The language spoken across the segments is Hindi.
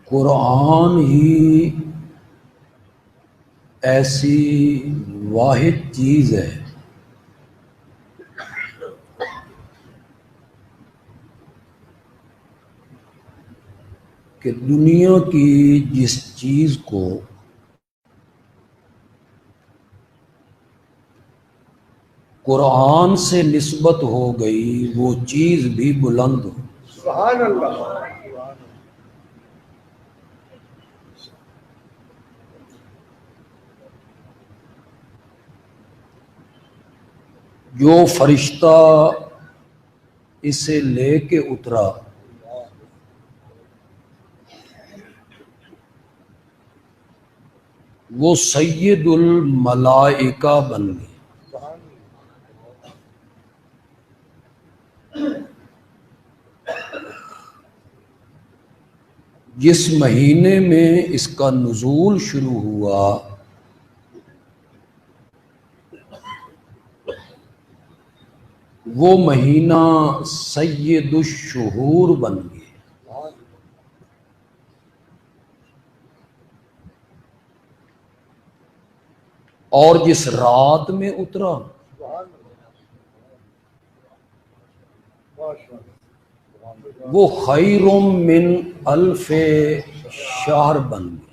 कुरान ही ऐसी वाहिद चीज़ है कि दुनिया की जिस चीज़ को कुरान से निस्बत हो गई वो चीज़ भी बुलंद हो। सुभान अल्लाह। जो फरिश्ता इसे लेके उतरा वो सैयदुल मलाइका बन गए। जिस महीने में इसका नुज़ूल शुरू हुआ वो महीना सैयदुश्शुहूर बन गया। और जिस रात में उतरा वो खैरुम मिन अल्फे शहर बन गई।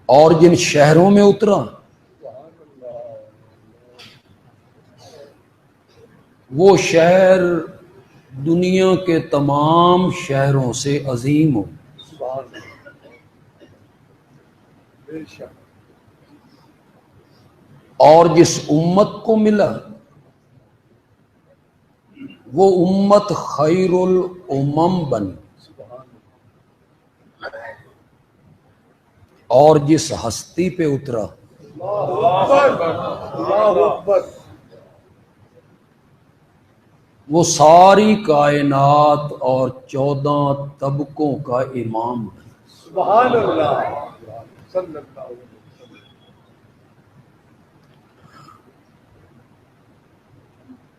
और जिन शहरों में उतरा वो शहर दुनिया के तमाम शहरों से अजीम हो। और जिस उम्मत को मिला वो उम्मत खैरुल उम्मम बनी। और जिस हस्ती पे उतरा वो सारी कायनात और 14 तबकों का इमाम है। सुभान अल्लाह।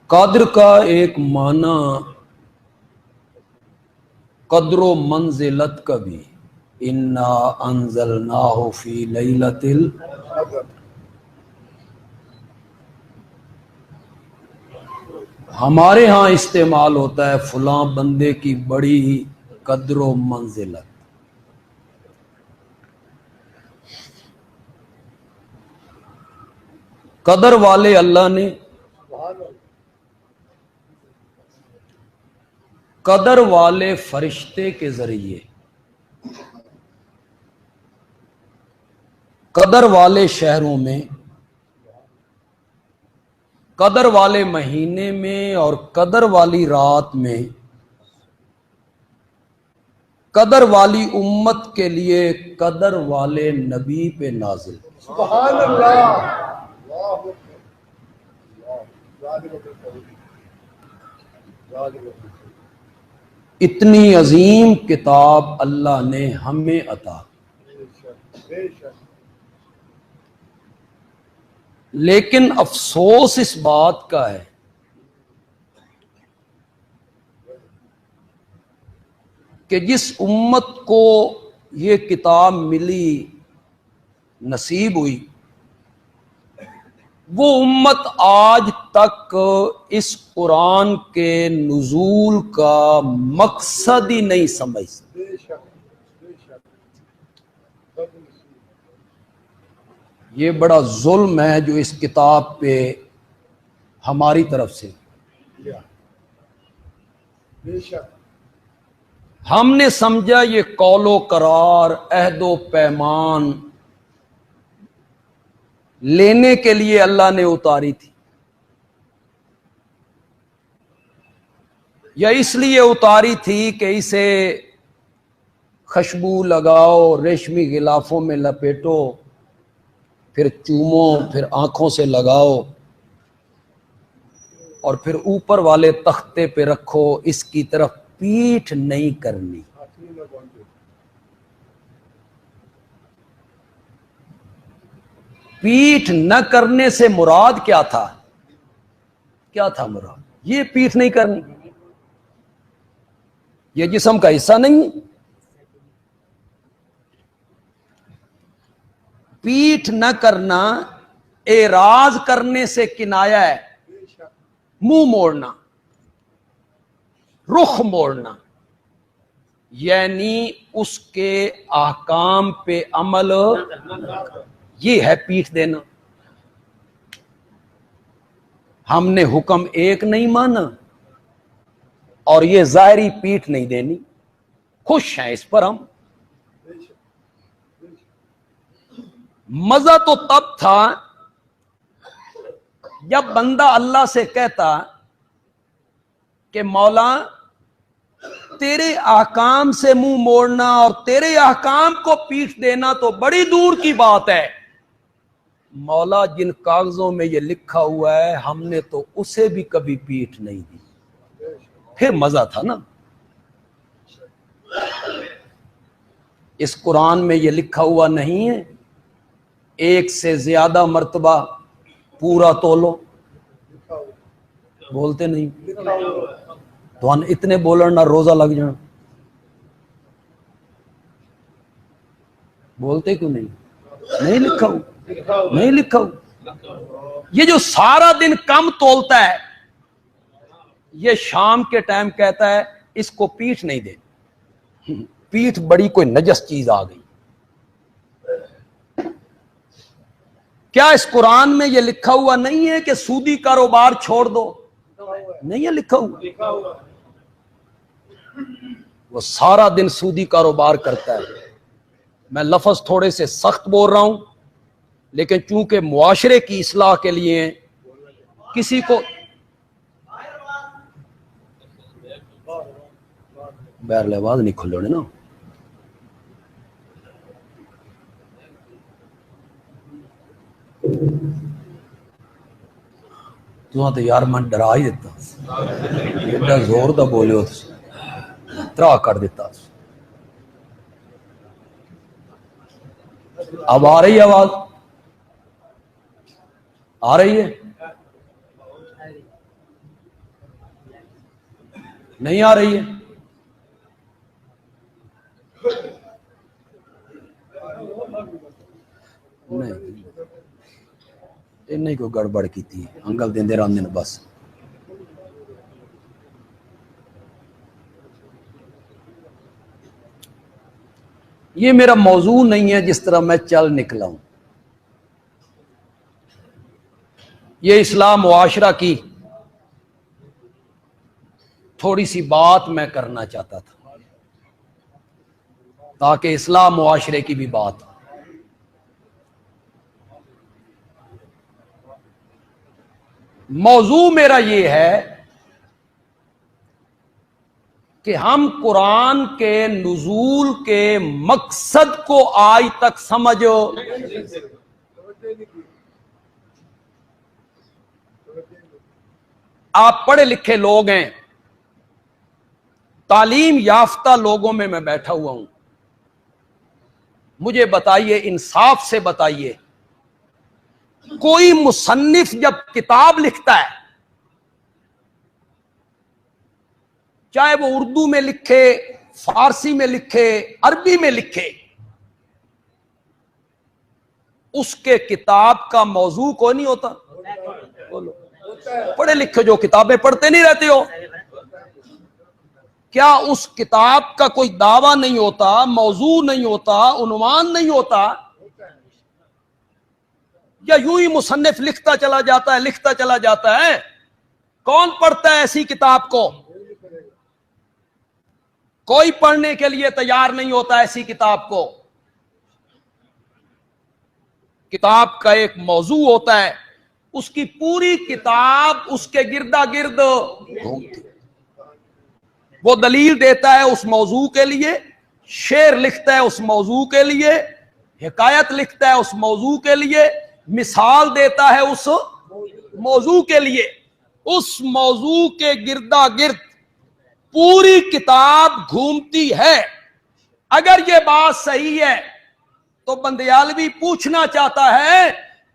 कद्र का एक माना कद्रो मंजिलत का भी, इन्ना अंज़लनाहु फी लैलतिल क़द्र। हमारे यहाँ इस्तेमाल होता है फलां बंदे की बड़ी कद्रो मंजिलत। कदर वाले अल्लाह ने कदर वाले फरिश्ते के जरिए कदर वाले शहरों में कदर वाले महीने में और कदर वाली रात में कदर वाली उम्मत के लिए कदर वाले नबी पे नाजिल। सुभान अल्लाह। इतनी अजीम किताब अल्लाह ने हमें अता, लेकिन अफसोस इस बात का है कि जिस उम्मत को ये किताब मिली नसीब हुई वो उम्मत आज तक इस कुरान के नुज़ूल का मकसद ही नहीं समझ सकती। ये बड़ा जुल्म है जो इस किताब पे हमारी तरफ से। हमने समझा ये कौलो करार अहदो पैमान लेने के लिए अल्लाह ने उतारी थी, या इसलिए उतारी थी कि इसे खुशबू लगाओ, रेशमी गिलाफों में लपेटो, फिर चूमो, फिर आंखों से लगाओ और फिर ऊपर वाले तख्ते पे रखो, इसकी तरफ पीठ नहीं करनी। पीठ न करने से मुराद क्या था? क्या था मुराद? ये पीठ नहीं करनी, ये जिस्म का हिस्सा नहीं है। पीठ न करना एराज करने से किनाया है, मुंह मोड़ना, रुख मोड़ना, यानी उसके ahकाम पे अमल, ये है पीठ देना। हमने हुक्म एक नहीं माना और ये जाहिरी पीठ नहीं देनी, खुश हैं इस पर हम। मजा तो तब था जब बंदा अल्लाह से कहता कि मौला तेरे ahकाम से मुंह मोड़ना और तेरे ahकाम को पीठ देना तो बड़ी दूर की बात है, मौला जिन कागजों में ये लिखा हुआ है हमने तो उसे भी कभी पीठ नहीं दी। फिर मजा था ना। इस कुरान में ये लिखा हुआ नहीं है एक से ज्यादा मर्तबा पूरा तोलो, बोलते नहीं तो हम इतने बोलन ना रोजा लग जाए, बोलते क्यों नहीं? नहीं लिखा हूं, नहीं लिखा हूं। ये जो सारा दिन कम तोलता है ये शाम के टाइम कहता है इसको पीठ नहीं दे, पीठ बड़ी कोई नजस चीज आ गई। क्या इस कुरान में ये लिखा हुआ नहीं है कि सूदी कारोबार छोड़ दो? नहीं है लिखा हुआ। वो सारा दिन सूदी कारोबार करता है। मैं लफ्ज थोड़े से सख्त बोल रहा हूं लेकिन चूंकि मुआशरे की इस्लाह के लिए किसी को बैर आवाज नहीं खुल ना, तो यार मन डरा ही दिता, एडा जोर दा बोलियो त्रा कर दिता। अब आ रही है आवाज? आ रही है? नहीं आ रही है? नहीं, इन्हें कोई गड़बड़ की थी, अंगल देंदे रहंदे ने बस। ये मेरा मौजू नहीं है जिस तरह मैं चल निकला हूं। ये इस्लाम मुआशरा की थोड़ी सी बात मैं करना चाहता था ताकि इस्लाम मुआशरे की भी बात। मौजू मेरा ये है कि हम कुरान के नुज़ूल के मकसद को आज तक समझो। आप पढ़े लिखे लोग हैं, तालीम याफ्ता लोगों में मैं बैठा हुआ हूं, मुझे बताइए, इंसाफ से बताइए, कोई मुसन्निफ जब किताब लिखता है चाहे वो उर्दू में लिखे, फारसी में लिखे, अरबी में लिखे, उसके किताब का मौजू कोई नहीं होता? बोलो, पढ़े लिखे जो किताबें पढ़ते नहीं रहते हो, क्या उस किताब का कोई दावा नहीं होता, मौजू नहीं होता, उन्वान नहीं होता? या यूं ही मुसन्निफ लिखता चला जाता है, लिखता चला जाता है? कौन पढ़ता है ऐसी किताब को? कोई पढ़ने के लिए तैयार नहीं होता ऐसी किताब को। किताब का एक मौजू होता है, उसकी पूरी किताब उसके गिरदा गिर्द घूमती। वो दलील देता है उस मौजू के लिए, शेर लिखता है उस मौजू के लिए, हिकायत लिखता है उस मौजू के लिए, मिसाल देता है उस मौजू के लिए। उस मौजू के गिरदा गिर्द पूरी किताब घूमती है। अगर ये बात सही है तो बंदयालवी पूछना चाहता है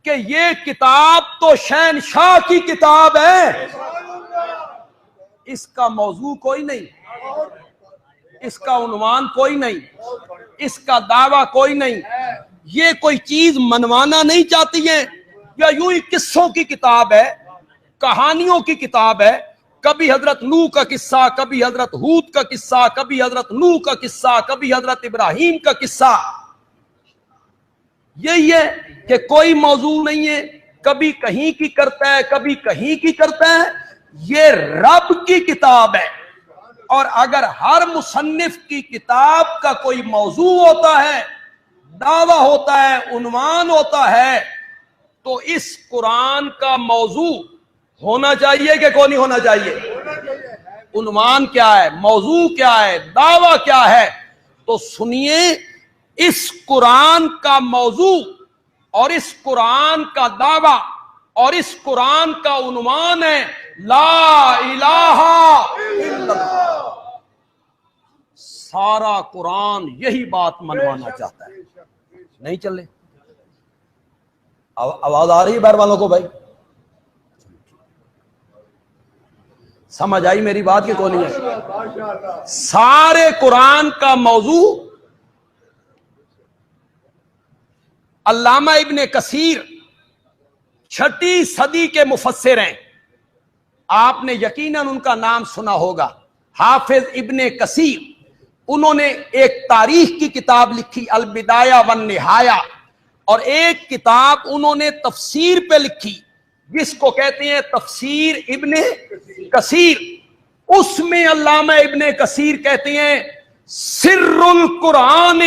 कि ये किताब तो शहनशाह की किताब है, इसका मौजू कोई नहीं, इसका उन्वान कोई नहीं, इसका दावा कोई नहीं। ये कोई चीज मनवाना नहीं चाहती है, या यूं ही किस्सों की किताब है, कहानियों की किताब है। कभी हजरत नूह का किस्सा, कभी हजरत हूद का किस्सा, कभी हजरत नूह का किस्सा, कभी हजरत इब्राहिम का किस्सा। यही है कि कोई मौजू नहीं है, कभी कहीं की करता है, कभी कहीं की करता है। ये रब की किताब है, और अगर हर मुसन्निफ की किताब का कोई मौजू होता है, दावा होता है, उन्वान होता है, तो इस कुरान का मौजू होना चाहिए कि कौन नहीं होना चाहिए? उन्वान क्या है, मौजू क्या है, दावा क्या है? तो सुनिए, इस कुरान का मौजू और इस कुरान का दावा और इस कुरान का उन्वान है ला इलाहा इल्लल्लाह। सारा कुरान यही बात मनवाना चाहता है। नहीं चले? आवाज आ रही है बाहर वालों को? भाई समझ आई मेरी बात की? कौन है? सारे कुरान का मौजू अल्लामा इब्ने कसीर 6ठी सदी के मुफस्सिर हैं। आपने यकीनन उनका नाम सुना होगा, हाफिज इब्ने कसीर। उन्होंने एक तारीख की किताब लिखी, अल बिदाया वन निहाया, और एक किताब उन्होंने तफसीर पे लिखी जिसको कहते हैं तफसीर इब्ने कसीर। उसमें अल्लामा इब्ने कसीर कहते हैं सिर्रुल कुरान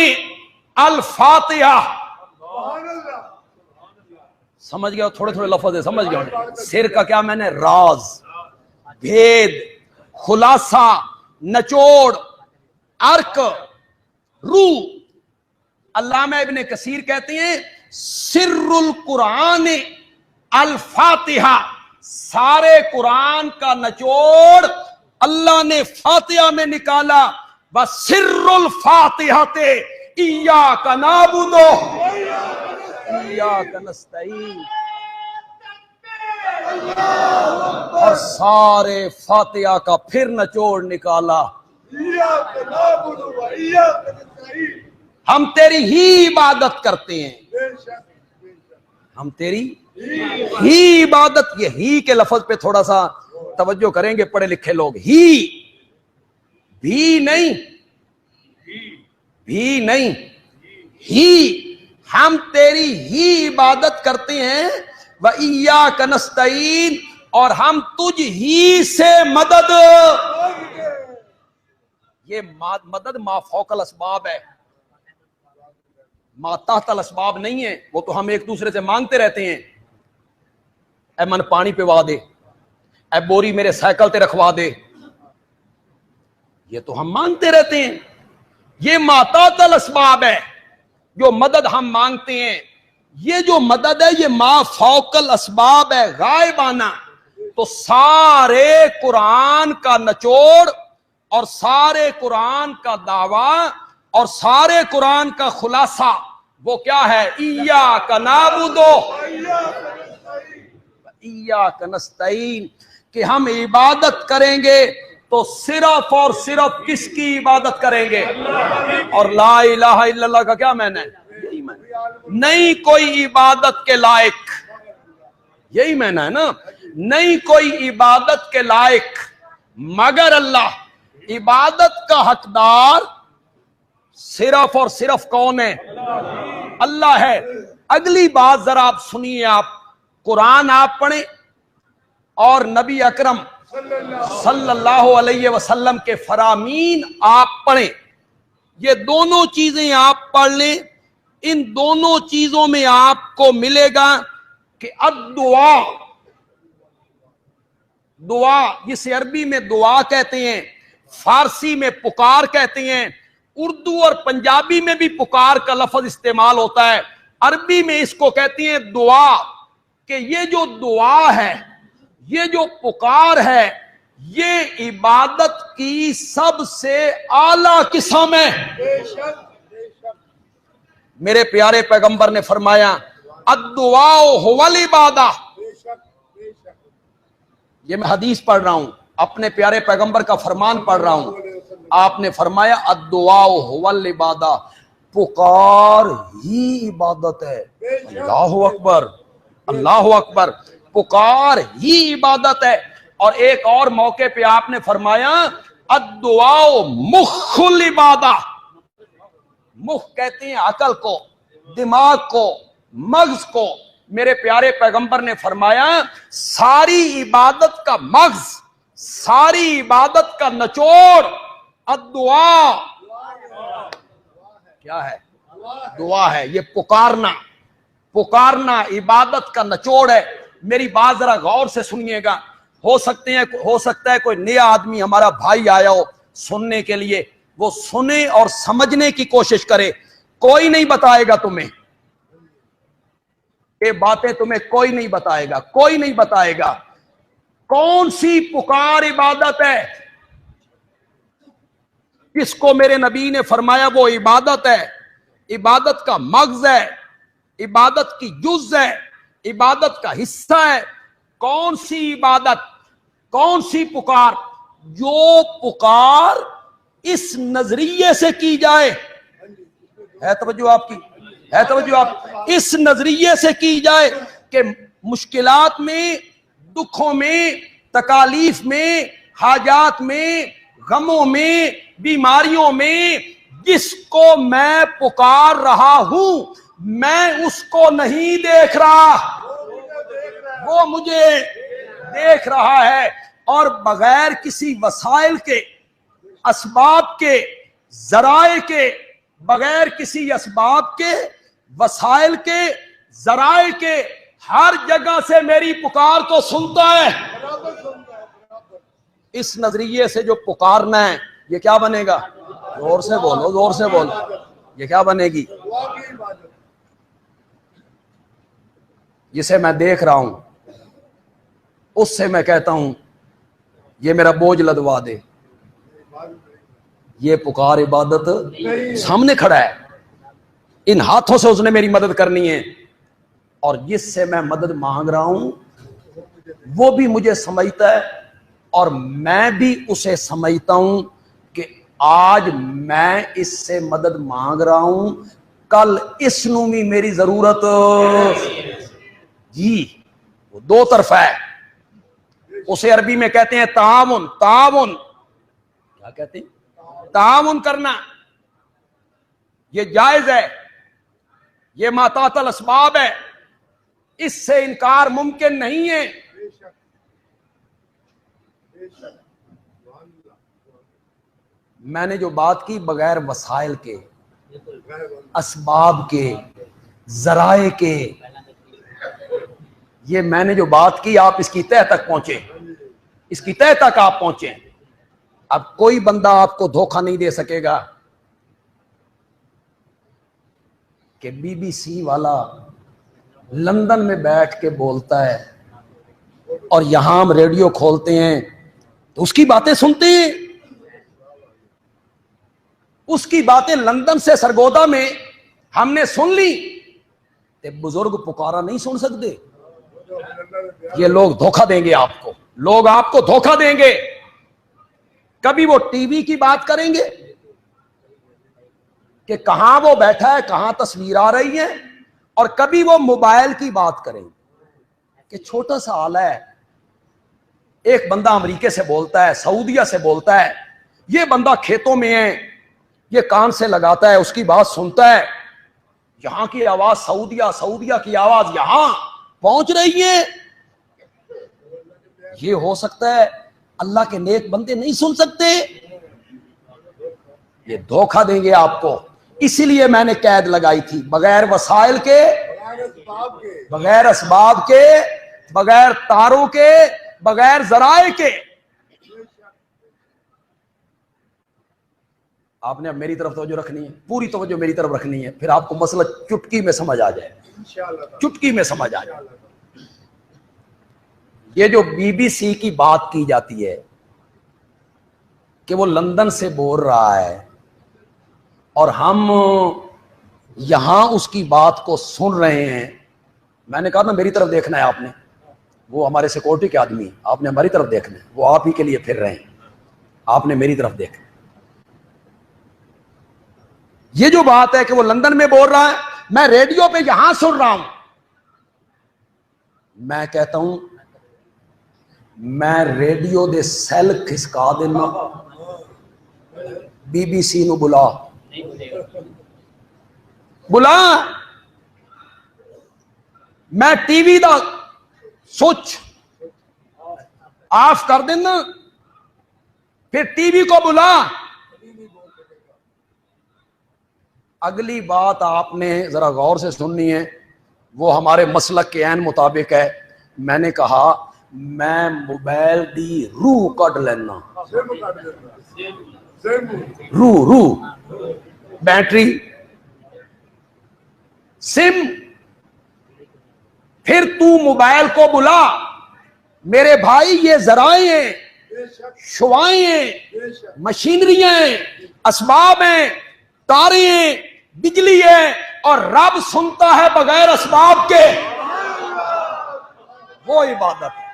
अल फातिहा। समझ गया? थोड़े थोड़े लफ्ज़ है, समझ गया? सिर का क्या मैंने? राज, भेद, खुलासा, नचोड़, अर्क, रू। अल्लामा इब्ने कसीर कहते हैं सिर्रुल कुरान अल फातिहा। सारे कुरान का नचोड़ अल्लाह ने फातिहा में निकाला। बस सिर्रुल फातिहा ते इय्याका नाबुदु इय्याका नस्तईन। और सारे फातिहा का फिर नचोड़ निकाला, हम तेरी ही इबादत करते हैं, हम तेरी ही इबादत। ये ही के लफ्ज पे थोड़ा सा तवज्जो करेंगे पढ़े लिखे लोग। ही भी नहीं, भी नहीं, ही, हम तेरी ही इबादत करते हैं। व इय्याका नस्तईन, और हम तुझ ही से मदद। ये मदद मा फौकल असबाब है, मा ताहतल असबाब नहीं है। वो तो हम एक दूसरे से मांगते रहते हैं, ऐ मन पानी पिवा दे, ऐ बोरी मेरे साइकिल ते रखवा दे, ये तो हम मांगते रहते हैं। ये मा ताहतल असबाब है जो मदद हम मांगते हैं। ये जो मदद है ये मा फौकल असबाब है, गायबाना। तो सारे कुरान का नचोड़ और सारे कुरान का दावा और सारे कुरान का खुलासा वो क्या है? इय्याका नाबुदु इय्याका नस्तईन, कि हम इबादत करेंगे तो सिर्फ और सिर्फ किसकी इबादत करेंगे? और ला इलाहा इल्लल्लाह का क्या मैंने? यही मैंने, नहीं कोई इबादत के लायक, यही मैंने है ना, नहीं कोई इबादत के लायक मगर अल्लाह। इबादत का हकदार सिर्फ और सिर्फ कौन है? अल्लाह है। अगली बात जरा आप सुनिए, आप कुरान आप पढ़ें और नबी अकरम सल्लल्लाहु अलैहि वसल्लम के फरामीन आप पढ़ें। ये दोनों चीजें आप पढ़ लें, इन दोनों चीजों में आपको मिलेगा कि अद्दुआ, दुआ जिसे अरबी में दुआ कहते हैं, फारसी में पुकार कहते हैं, उर्दू और पंजाबी में भी पुकार का लफ्ज इस्तेमाल होता है, अरबी में इसको कहती हैं दुआ। कि ये जो दुआ है, ये जो पुकार है, ये इबादत की सबसे आला किस्म है। मेरे प्यारे पैगंबर ने फरमाया अद्दुआ हुवल इबादा। ये मैं हदीस पढ़ रहा हूं, अपने प्यारे पैगंबर का फरमान पढ़ रहा हूं। आपने फरमाया अद्दुआ हुवल इबादा, पुकार ही इबादत है। अल्लाहु अकबर, अल्लाहु अकबर, पुकार ही इबादत है। और एक और मौके पे आपने फरमाया अद्दुआ मुखुल इबादा। मुख कहते हैं अकल को, दिमाग को, मगज को। मेरे प्यारे पैगंबर ने फरमाया सारी इबादत का मगज, सारी इबादत का निचोड़ अद्दुआ क्या है? दुआ है। ये पुकारना, पुकारना इबादत का निचोड़ है। मेरी बात जरा गौर से सुनिएगा। हो सकता है कोई नया आदमी हमारा भाई आया हो सुनने के लिए, वो सुने और समझने की कोशिश करे। कोई नहीं बताएगा तुम्हें ये बातें, तुम्हें कोई नहीं बताएगा, कोई नहीं बताएगा कौन सी पुकार इबादत है। किसको मेरे नबी ने फरमाया वो इबादत है, इबादत का मगज है, इबादत की जुज है, इबादत का हिस्सा है। कौन सी इबादत, कौन सी पुकार? जो पुकार इस नजरिए से की जाए, है तवज्जो आपकी, है तवज्जो आप, इस नजरिए से की जाए कि मुश्किलात में, दुखों में, तकालीफ में, हाजात में, गमों में, बीमारियों में जिसको मैं पुकार रहा हूं मैं उसको नहीं देख रहा, वो मुझे देख रहा है। और बगैर किसी वसाइल के, असबाब के, जराए के, बगैर किसी असबाब के, वसाइल के, जराए के, हर जगह से मेरी पुकार को सुनता है। इस नजरिए से जो पुकारना है ये क्या बनेगा? जोर से बोलो, जोर से बोलो, ये क्या बनेगी? जिसे मैं देख रहा हूं उससे मैं कहता हूं ये मेरा बोझ लदवा दे। ये पुकार इबादत सामने खड़ा है, इन हाथों से उसने मेरी मदद करनी है। और जिससे मैं मदद मांग रहा हूं वो भी मुझे समझता है और मैं भी उसे समझता हूं कि आज मैं इससे मदद मांग रहा हूं, कल इसनू भी मेरी जरूरत। जी, वो दो तरफा है। उसे अरबी में कहते हैं तामुन। तामुन क्या कहते हैं? तामुन करना। ये जायज है, ये मातातल असबाब है, इससे इनकार मुमकिन नहीं है। मैंने जो बात की बगैर वसाइल के, असबाब के, जराए के, ये मैंने जो बात की आप इसकी तह तक पहुंचे, इसकी तह तक आप पहुंचे। अब कोई बंदा आपको धोखा नहीं दे सकेगा कि बीबीसी वाला लंदन में बैठ के बोलता है और यहां हम रेडियो खोलते हैं तो उसकी बातें सुनते हैं। उसकी बातें लंदन से सरगोदा में हमने सुन ली, ते बुजुर्ग पुकारा नहीं सुन सकते। ये लोग धोखा देंगे आपको, लोग आपको धोखा देंगे। कभी वो टीवी की बात करेंगे कि कहां वो बैठा है, कहां तस्वीर आ रही है, और कभी वो मोबाइल की बात करेंगे कि छोटा सा आला है। एक बंदा अमेरिका से बोलता है, सऊदीया से बोलता है, ये बंदा खेतों में है, ये कान से लगाता है, उसकी बात सुनता है, यहां की आवाज सऊदीया, सऊदीया की आवाज यहां पहुंच रही है। ये हो सकता है अल्लाह के नेक बंदे नहीं सुन सकते, ये धोखा देंगे आपको। इसीलिए मैंने कैद लगाई थी, बगैर वसाइल के, बगैर असबाब के, बगैर तारों के, बगैर जराए के। आपने अब मेरी तरफ तवज्जो रखनी है, पूरी तवज्जो मेरी तरफ रखनी है, फिर आपको मसला चुटकी में समझ आ जाए, चुटकी में समझ आ जाए। ये जो बीबीसी की बात की जाती है कि वो लंदन से बोल रहा है और हम यहां उसकी बात को सुन रहे हैं, मैंने कहा ना मेरी तरफ देखना है आपने। वो हमारे सिक्योरिटी के आदमी, आपने हमारी तरफ देखना है, वो आप ही के लिए फिर रहे हैं, आपने मेरी तरफ देखना। ये जो बात है कि वो लंदन में बोल रहा है, मैं रेडियो पे यहां सुन रहा हूं, मैं कहता हूं मैं रेडियो दे सेल खिसका देना, BBC नु बुला मैं टीवी दा स्विच ऑफ कर देना, फिर टीवी को बुला। अगली बात आपने जरा गौर से सुननी है, वो हमारे मसलक के ऐन मुताबिक है। मैंने कहा मैं मोबाइल दी रूह कट लेना, रूह बैटरी, सिम, फिर तू मोबाइल को बुला। मेरे भाई ये जराए हैं, शुआएं हैं, मशीनरियां हैं, असबाब हैं, तारे हैं, बिजली है, और रब सुनता है बगैर असबाब के। वो इबादत है।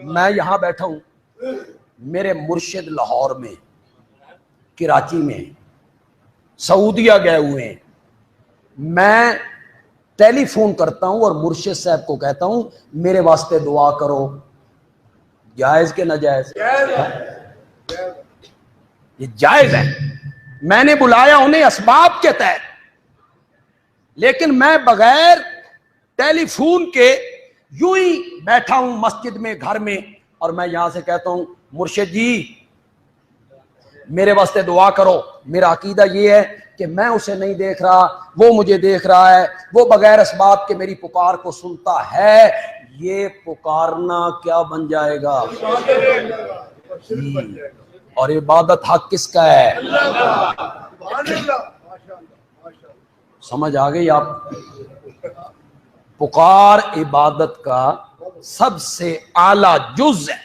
मैं यहां बैठा हूं, मेरे मुर्शिद लाहौर में, कराची में, सऊदिया गए हुए हैं। मैं टेलीफोन करता हूं और मुर्शिद साहब को कहता हूं मेरे वास्ते दुआ करो। जायज के नाजायज? ये जायज है। मैंने बुलाया उन्हें असबाब के तहत, लेकिन मैं बगैर टेलीफोन के यूं ही बैठा हूं मस्जिद में, घर में, और मैं यहां से कहता हूं मुर्शिद जी मेरे वास्ते दुआ करो। मेरा अकीदा ये है कि मैं उसे नहीं देख रहा, वो मुझे देख रहा है, वो बगैर असबाब के मेरी पुकार को सुनता है। ये पुकारना क्या बन जाएगा? और इबादत हक किसका है? समझ आ गई आप? पुकार इबादत का सबसे आला जुज है,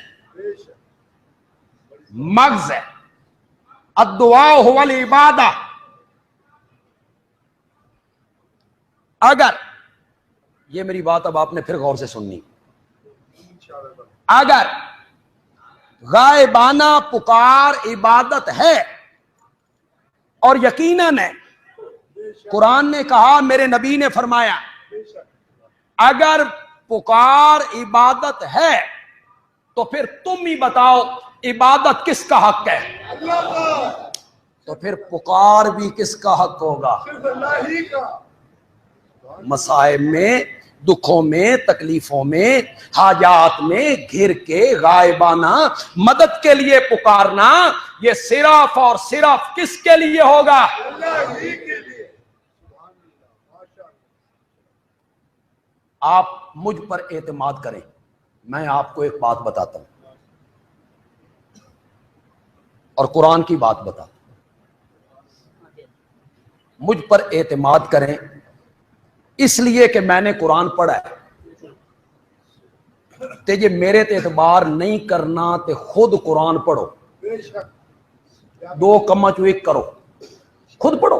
मगज है। अद्दुआ हुवल इबादा। अगर, ये मेरी बात अब आपने फिर गौर से सुननी, अगर गायबाना पुकार इबादत है, और यकीनन है, कुरान ने कहा, मेरे नबी ने फरमाया, अगर पुकार इबादत है तो फिर तुम ही बताओ इबादत किसका हक है? तो फिर पुकार भी किसका हक होगा? मसाइब में, दुखों में, तकलीफों में, हाजात में घिर के गायबाना मदद के लिए पुकारना, ये सिर्फ और सिर्फ किसके लिए होगा? आप मुझ पर एतमाद करें। मैं आपको एक बात बताता हूं और कुरान की बात बताता हूं। मुझ पर एतमाद करें इसलिए कि मैंने कुरान पढ़ा है। ते जे मेरे ते एतबार नहीं करना ते खुद कुरान पढ़ो, दो कम्मा चो एक करो, खुद पढ़ो,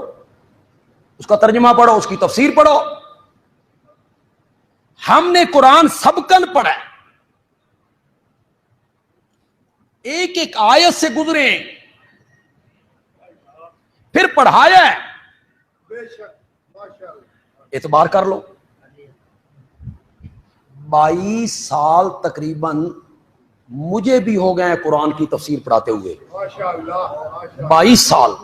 उसका तर्जुमा पढ़ो, उसकी तफसीर पढ़ो। हमने कुरान सबकन पढ़ा है, एक एक आयत से गुजरे, फिर पढ़ाया है। एतबार कर लो। 22 साल तकरीबन मुझे भी हो गए कुरान की तफसीर पढ़ाते हुए। 22 साल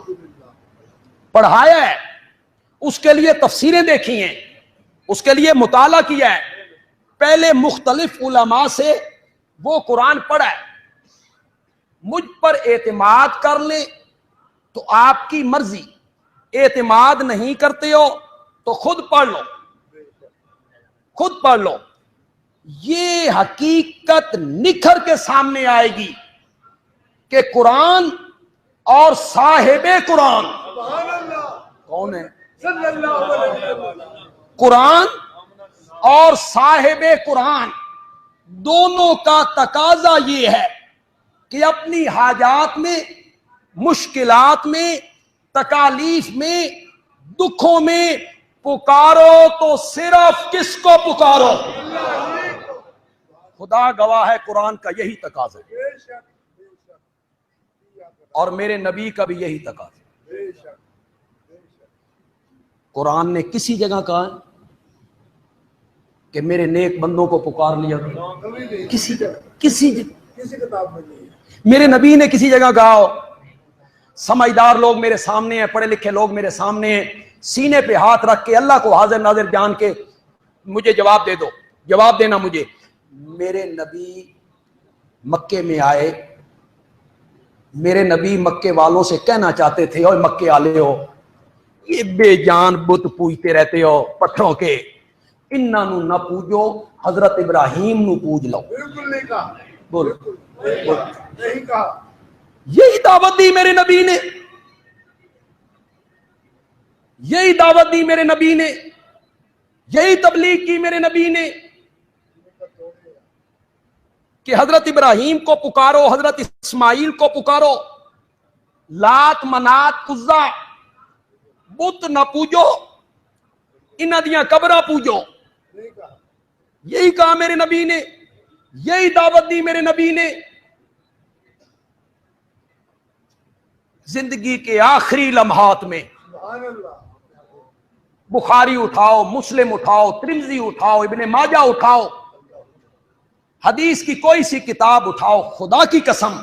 पढ़ाया है, उसके लिए तफसीरें देखी हैं, उसके लिए मुताला किया है, पहले मुख्तलिफ उलमा से वो कुरान पढ़ा है। मुझ पर एतमाद कर ले तो आपकी मर्जी, एतमाद नहीं करते हो तो खुद पढ़ लो, खुद पढ़ लो। ये हकीकत निखर के सामने आएगी कि कुरान और साहिबे कुरान कौन है? कुरान और साहिबे कुरान दोनों का तकाजा ये है कि अपनी हाजात में, मुश्किलात में, तकालीफ में, दुखों में पुकारो तो सिर्फ किसको पुकारो? खुदा गवाह है, कुरान का यही तकाज़ा है और मेरे नबी का भी यही तकाज़ा है। कुरान ने किसी जगह कहा है कि मेरे नेक बंदों को पुकार लिया? किसी जगह, किसी किताब में नहीं है। मेरे नबी ने किसी जगह कहा हो समझदार लोग मेरे सामने हैं, पढ़े लिखे लोग मेरे सामने हैं, सीने पे हाथ रख के अल्लाह को हाजिर नाजिर जान के मुझे जवाब दे दो, जवाब देना मुझे। मेरे नबी मक्के में आए, मेरे नबी मक्के वालों से कहना चाहते थे, और मक्के वाले हो, ये बेजान बुत पूजते रहते हो पत्थरों के, इन्ना नू ना पूजो, हजरत इब्राहिम नू पूज लो। बिल्कुल नहीं कहा, बोलो नहीं कहा। यही दावत दी मेरे नबी ने, यही दावत दी मेरे नबी ने, यही तबलीग की मेरे नबी ने कि हजरत इब्राहिम को पुकारो, हजरत इस्माइल को पुकारो, लात मनात उज़्ज़ा बुत ना पूजो, इन्हां दियां कब्रां पूजो। यही कहा मेरे नबी ने, यही दावत दी मेरे नबी ने। जिंदगी के आखिरी लम्हात में बुखारी उठाओ, मुस्लिम उठाओ, तिरमिज़ी उठाओ, इब्ने माजा उठाओ, हदीस की कोई सी किताब उठाओ, खुदा की कसम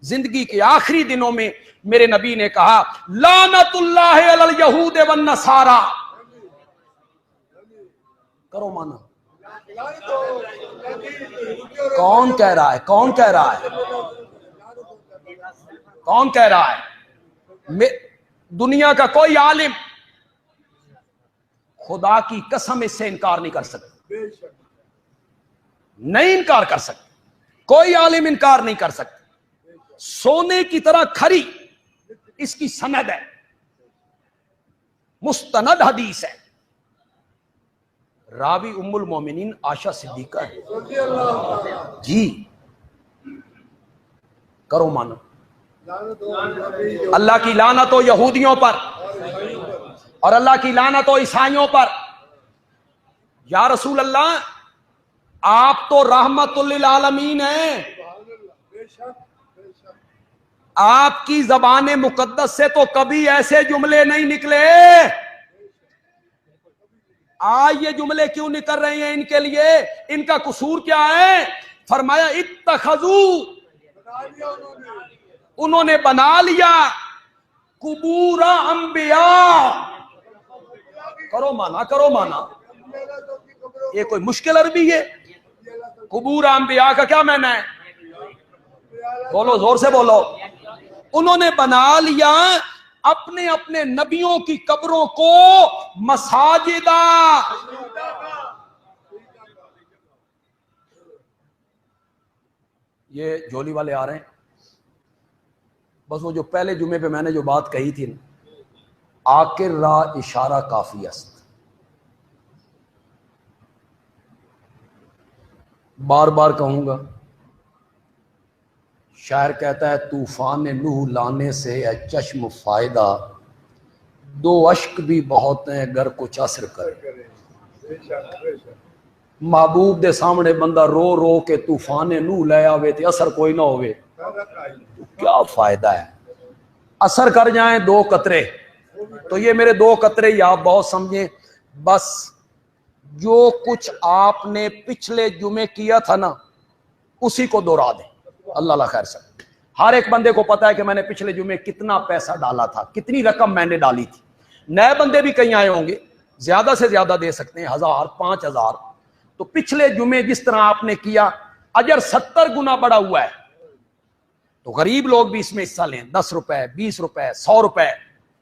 जिंदगी के आखिरी दिनों में मेरे नबी ने कहा लानतुल्लाहि अलल यहूद वन नसारा। करो माना। कौन कह रहा है? कौन कह रहा है? कौन कह रहा है? दुनिया का कोई आलिम खुदा की कसम इससे इनकार नहीं कर सकता, नहीं इनकार कर सकते, कोई आलिम इनकार नहीं कर सकता। सोने की तरह खरी इसकी सनद है, मुस्तनद हदीस है। रावी उम्मुल मोमिनीन आशा सिद्दीका है जी। करो मानो। अल्लाह की लानत हो यहूदियों पर और अल्लाह की लानत हो ईसाइयों पर। या रसूल अल्लाह, आप तो रहमतुल लिल आलमीन हैं, आपकी ज़बान मुकद्दस से तो कभी ऐसे जुमले नहीं निकले। आज ये जुमले क्यों निकल रहे हैं इनके लिए? इनका कसूर क्या है? फरमाया इत्तखज़ू, उन्होंने बना लिया कुबूरा अंबिया। करो माना, करो माना। ये कोई मुश्किल अरबी है? कुबूरा अंबिया का क्या माना है? बोलो, जोर से बोलो। उन्होंने बना लिया अपने अपने नबियों की कब्रों को मसाजिदा। ये झोली वाले आ रहे हैं, बस वो जो पहले जुमे पे मैंने जो बात कही थी ना, आकिर रा इशारा काफी अस्त, बार बार कहूंगा। शायर कहता है तूफान नूह लाने से है चश्म फायदा, दो अश्क भी बहुत हैं अगर कुछ असर करे। महबूब दे सामने बंदा रो रो के तूफान नूह ले आवे ते असर कोई ना होवे, क्या फायदा है? असर कर जाएं दो कतरे, तो ये मेरे दो कतरे ही आप बहुत समझें। बस जो कुछ आपने पिछले जुमे किया था ना, उसी को दोहरा दें। अल्लाह खैर से। हर एक बंदे को पता है कि मैंने पिछले जुमे कितना पैसा डाला था, कितनी रकम मैंने डाली थी। नए बंदे भी कहीं आए होंगे, ज्यादा से ज्यादा दे सकते हैं, 1000 5000। तो पिछले जुमे जिस तरह आपने किया, अजर 70 गुना बढ़ा हुआ है। तो गरीब लोग भी इसमें हिस्सा लें, 10 रुपए, 20 रुपए, 100 रुपए,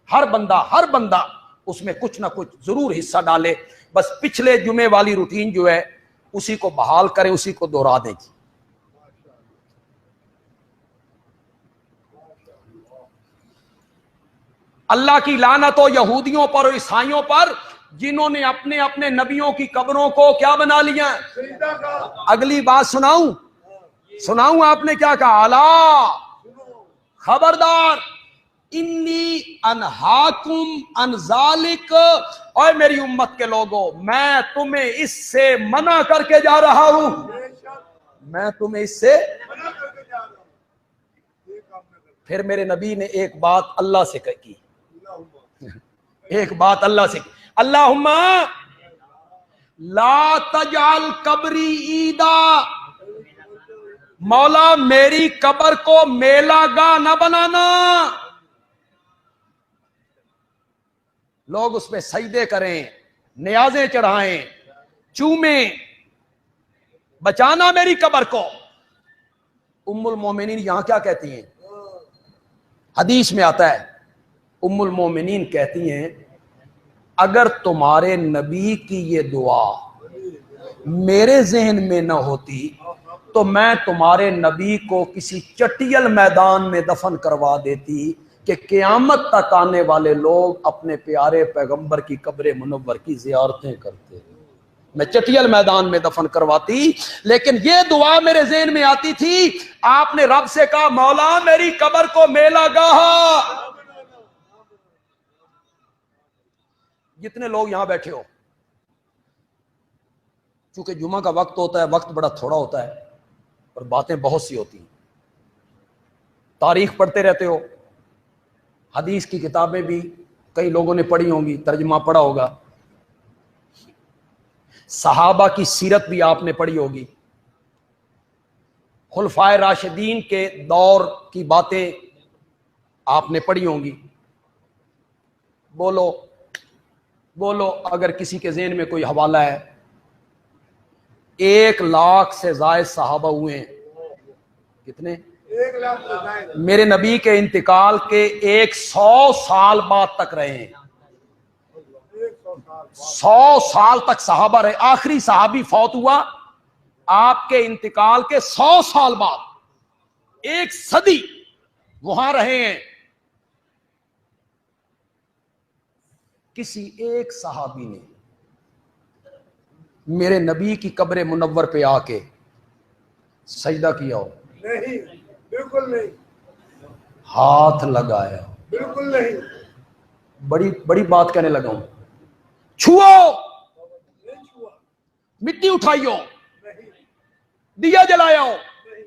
हर बंदा उसमें कुछ ना कुछ जरूर हिस्सा डाले। बस पिछले जुमे वाली रूटीन जो है उसी को बहाल करें, उसी को दोहरा दें। अल्लाह की लानत हो यहूदियों पर और ईसाइयों पर जिन्होंने अपने अपने नबियों की कब्रों को क्या बना लिया। अगली बात सुनाऊं आपने क्या कहा? अला, खबरदार, इन्नी अनहाकुम अनजालिक, और मेरी उम्मत के लोगों, मैं तुम्हें इससे मना करके जा रहा हूं, मैं तुम्हें इससे। फिर मेरे नबी ने एक बात अल्लाह से की, एक बात अल्लाह से की, अल्लाहुम्मा ला तजाल कब्री ईदा, मौला मेरी कब्र को मेला गा न बनाना, लोग उसमें सजदे करें, नियाजें चढ़ाएं, चूमें, बचाना मेरी कब्र को। उम्मुल मोमिनीन यहां क्या कहती हैं? हदीस में आता है, उम्मुल मोमिनीन कहती हैं, अगर तुम्हारे नबी की ये दुआ मेरे जहन में न होती तो मैं तुम्हारे नबी को किसी चटियल मैदान में दफन करवा देती कि क़यामत तक आने वाले लोग अपने प्यारे पैगंबर की कब्र मुनव्वर की ज़ियारतें करते। मैं चटियल मैदान में दफन करवाती, लेकिन ये दुआ मेरे ज़हन में आती थी। आपने रब से कहा, मौला मेरी कब्र को मेला गाह। जितने लोग यहां बैठे हो, चूंकि जुमा का वक्त होता है, वक्त बड़ा थोड़ा होता है और बातें बहुत सी होती हैं, तारीख पढ़ते रहते हो, हदीस की किताबें भी कई लोगों ने पढ़ी होंगी, तर्जुमा पढ़ा होगा, सहाबा की सीरत भी आपने पढ़ी होगी, खुलफाए राशिदीन के दौर की बातें आपने पढ़ी होंगी। बोलो बोलो, अगर किसी के ज़हन में कोई हवाला है, 1 लाख से ज़ायद सहाबा हुए हैं। कितने? 1 लाख। मेरे नबी के इंतकाल के 100 साल बाद तक रहे हैं, 100 साल तक सहाबा रहे। आखिरी सहाबी फौत हुआ आपके इंतकाल के 100 साल बाद, 1 सदी वहां रहे हैं। किसी एक सहाबी ने मेरे नबी की कब्र मुनव्वर पे आके सजदा किया हो? नहीं, बिल्कुल नहीं। हाथ लगाया? बिल्कुल नहीं। बड़ी बड़ी बात कहने लगा हूं। छुओ? नहीं छुआ। मिट्टी उठाई हो? नहीं। दिया जलाया हो? नहीं।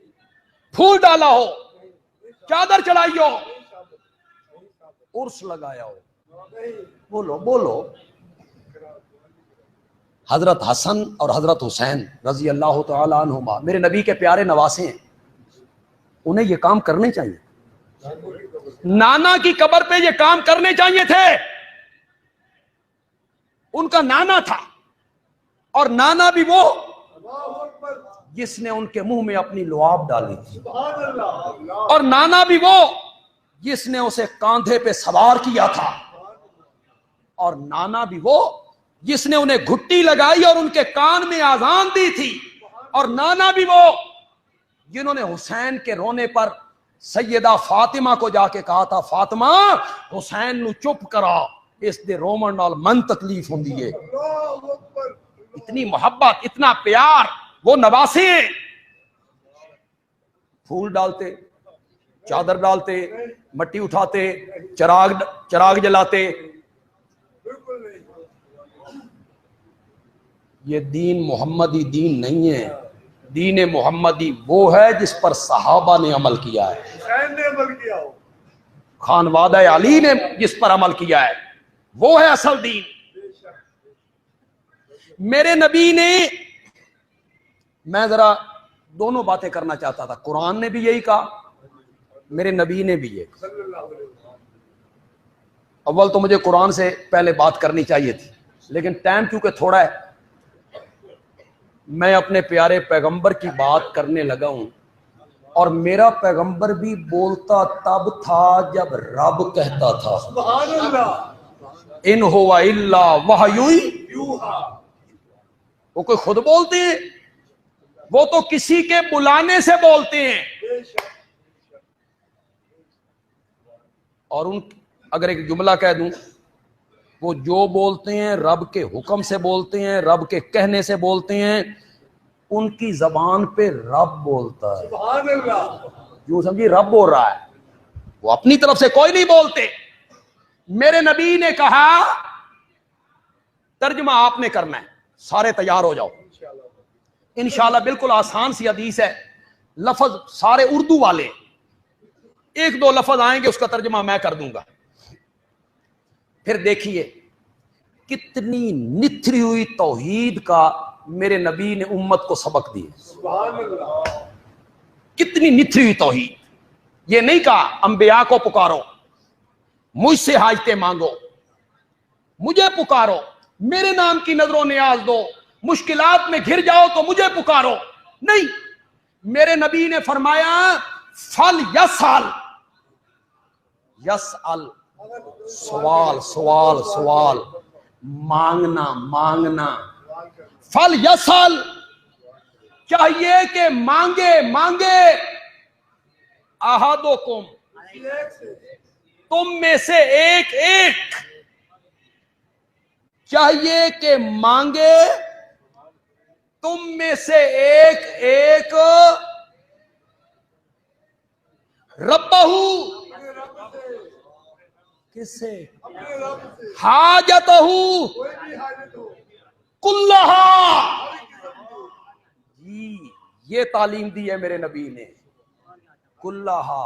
फूल डाला हो? चादर चढ़ाई हो? उर्स लगाया हो? नहीं। बोलो बोलो। हजरत हसन और हजरत हुसैन रजी अल्लाह तआला अन्हुमा मेरे नबी के प्यारे नवासे हैं, उन्हें ये काम करने चाहिए। नाना की कब्र पे ये काम करने चाहिए थे। उनका नाना था, और नाना भी वो जिसने उनके मुंह में अपनी लुआब डाली थी, और नाना भी वो जिसने उसे कांधे पे सवार किया था, और नाना भी वो जिसने उन्हें घुट्टी लगाई और उनके कान में आजान दी थी, और नाना भी वो जिन्होंने हुसैन के रोने पर सैयदा फातिमा को जाके कहा था, फातिमा हुसैन नु चुप करा, इस दे रोमन नाल मन तकलीफ होंदी है। इतनी मोहब्बत, इतना प्यार, वो नवासे हैं। फूल डालते, चादर डालते, मट्टी उठाते, चराग जलाते। ये दीन मोहम्मदी दीन नहीं है। दीन मोहम्मदी वो है जिस पर सहाबा ने अमल किया है, हुसैन ने अमल किया हो, खानवादा अली ने जिस पर अमल किया है, वो है असल दीन। मेरे नबी ने, मैं जरा दोनों बातें करना चाहता था। कुरान ने भी यही कहा, मेरे नबी ने भी ये कहा। अव्वल तो मुझे कुरान से पहले बात करनी चाहिए थी, लेकिन टाइम क्योंकि थोड़ा है, मैं अपने प्यारे पैगंबर की बात करने लगा हूं। और मेरा पैगंबर भी बोलता तब था जब रब कहता था, सुभान अल्लाह, इन हुवा इल्ला वहयुई यूहा। वो कोई खुद बोलते हैं? वो तो किसी के बुलाने से बोलते हैं। और उन, अगर एक जुमला कह दूं, वो जो बोलते हैं रब के हुक्म से बोलते हैं, रब के कहने से बोलते हैं। उनकी जबान पे रब बोलता है, सुभान अल्लाह। यूं समझिए रब बोल रहा है। वो अपनी तरफ से कोई नहीं बोलते। मेरे नबी ने कहा तर्जुमा आपने करना है, सारे तैयार हो जाओ इंशाल्लाह। बिल्कुल आसान सी हदीस है, लफ्ज सारे उर्दू वाले, एक दो लफ्ज आएंगे उसका तर्जुमा मैं कर दूंगा। फिर देखिए कितनी निथरी हुई तौहीद का मेरे नबी ने उम्मत को सबक दिए। कितनी निथरी हुई तौहीद। ये नहीं कहा अंबिया को पुकारो, मुझसे हाजते मांगो, मुझे पुकारो, मेरे नाम की नजरों नियाज दो, मुश्किलात में घिर जाओ तो मुझे पुकारो। नहीं, मेरे नबी ने फरमाया फल यसल, यसल सवाल सवाल सवाल, मांगना मांगना। फल यसल चाहिए कि मांगे मांगे। अहदुकुम तुम में से एक एक चाहिए कि मांगे, तुम में से एक एक रब्बहू, किससे? हाजतहू कुल्लहा। जी ये तालीम दी है मेरे नबी ने, कुल्लहा।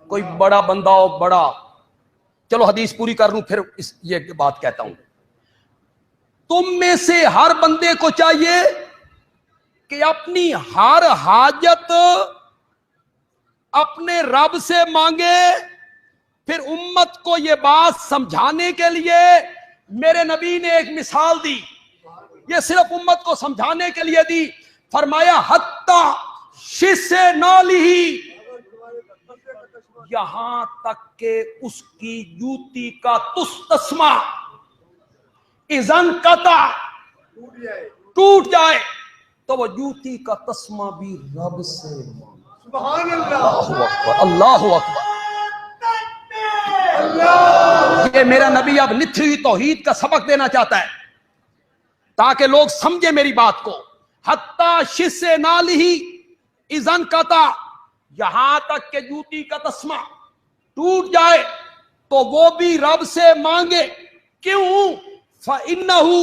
कोई बड़ा बंदा हो, बड़ा, चलो हदीस पूरी कर लूं फिर ये बात कहता हूं। तुम में से हर बंदे को चाहिए कि अपनी हर हाजत अपने रब से मांगे। फिर उम्मत को यह बात समझाने के लिए मेरे नबी ने एक मिसाल दी, ये सिर्फ उम्मत को समझाने के लिए दी। फरमाया हत्ता शिसे नालिही, यहां तक के उसकी जूती का तुस्तस्मा इज़न कता टूट जाए तो वो जूती का तस्मा भी रब से मांगे। सुभान अल्लाह, अल्लाहु अकबर। ये मेरा नबी अब निथरी तौहीद का सबक देना चाहता है ताकि लोग समझे मेरी बात को। हत्ता शिसे नालिही इज़न कता, यहां तक के जूती का तस्मा टूट जाए तो वो भी रब से मांगे। क्यों? फ़इन्नहु